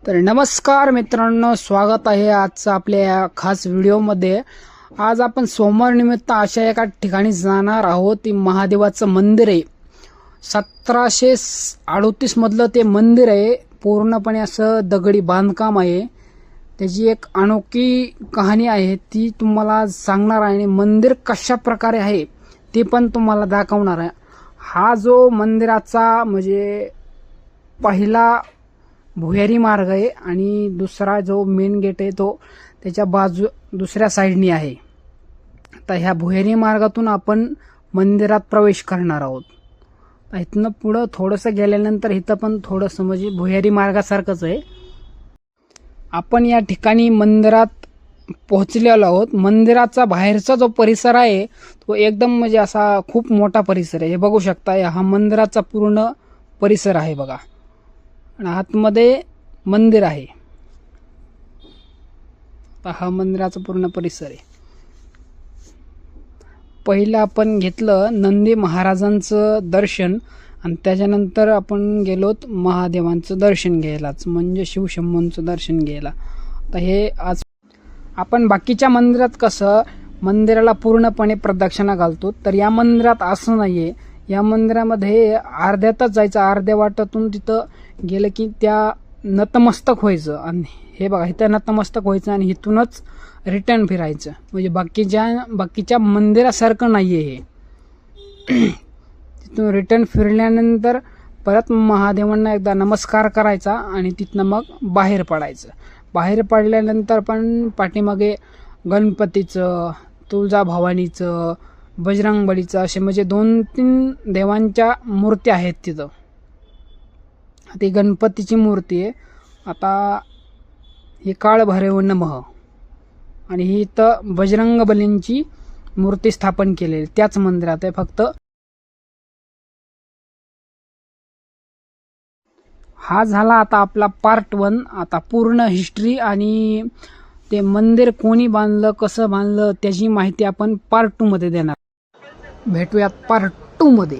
तर नमस्कार मित्रांनो, स्वागत आहे आजचा आपल्या या खास व्हिडिओमध्ये। आज आपण सोमवार निमित्त अशा एका ठिकाणी जाणार आहोत। ती महादेवाचं मंदिर आहे। 1738 मधलं ते मंदिर आहे। पूर्णपणे असं दगडी बांधकाम आहे। त्याची एक अनोखी कहाणी आहे, ती तुम्हाला सांगणार आहे। आणि मंदिर कशा प्रकारे आहे ते पण तुम्हाला दाखवणार आहे। हा जो मंदिराचा म्हणजे पहिला भुयारी मार्ग आहे आणि दुसरा जो मेन गेट आहे तो त्याच्या दुसऱ्या साईडनी आहे। आता ह्या भुयारी मार्गातून आपण मंदिरात प्रवेश करणार आहोत। इथनं पुढं थोडंसं गेल्यानंतर इथं पण थोडंसं म्हणजे भुयारी मार्गासारखंच आहे। आपण या ठिकाणी मंदिरात पोहोचलेलो आहोत। मंदिराचा बाहेरचा जो परिसर आहे तो एकदम म्हणजे असा खूप मोठा परिसर आहे। हे बघू शकता, हा मंदिराचा पूर्ण परिसर आहे बघा। आणि आतमध्ये मंदिर आहे। हा मंदिराचा पूर्ण परिसर आहे। पहिलं आपण घेतलं नंदी महाराजांचं दर्शन आणि त्याच्यानंतर आपण गेलोत महादेवांचं दर्शन घ्यायलाच, म्हणजे शिवशंभूंचं दर्शन घ्यायला। तर हे आज आपण बाकीच्या मंदिरात कसं मंदिराला पूर्णपणे प्रदक्षिणा घालतो, तर या मंदिरात असं नाहीये। या मंदिरामध्ये अर्ध्यातच जायचं, अर्ध्या वाटातून तिथं गेलं की त्या नतमस्तक व्हायचं। आणि हे बघा, इथं नतमस्तक व्हायचं आणि इथूनच रिटर्न फिरायचं। म्हणजे बाकीच्या मंदिरासारखं नाहीये हे। तिथून रिटर्न फिरल्यानंतर परत महादेवांना एकदा नमस्कार करायचा आणि तिथनं मग बाहेर पडायचं। बाहेर पडल्यानंतर पण पाठीमागे गणपतीचं, तुळजाभवानीचं, बजरंगबलीचं असे म्हणजे 2-3 देवांच्या मूर्ती आहेत तिथं। ती गणपतीची मूर्ती आहे। आता ही काळभैरव नमः आणि ही इथं बजरंगबलींची मूर्ती स्थापन केलेली त्याच मंदिरात आहे। फक्त हा झाला आता आपला पार्ट 1। आता पूर्ण हिस्ट्री आणि ते मंदिर कोणी बांधलं, कसं बांधलं त्याची माहिती आपण पार्ट 2 मध्ये देणार। भेटूयात पार्ट 2 मध्ये।